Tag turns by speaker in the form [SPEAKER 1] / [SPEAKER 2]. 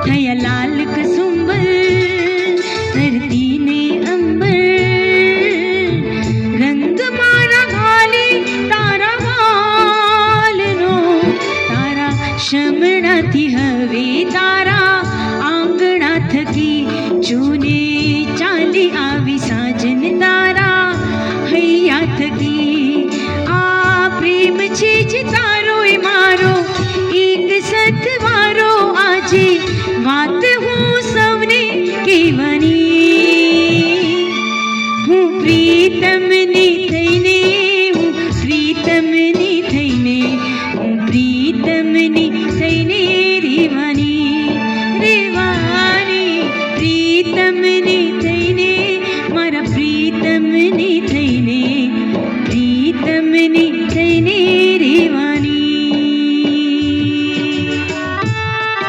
[SPEAKER 1] થયા લાલ કસુંબર ધરતી ને અંબર રંગ મારા ઘાલી તારા વાલનો તારા શમણાથી હવે તારા આંગણા થકી જોને ચાલી આવી સાજન તારા હૈયા થકી આ પ્રેમ છે જે તારો એ મારો એક સતવારો આજે વાત હું સૌને કહેવાની હું પ્રીતમની થઈને હું પ્રીતમની થઈને હું પ્રીતમની થઈને રેવાની પ્રીતમની થઈને મારા પ્રીતમની થઈને પ્રીતમની થઈને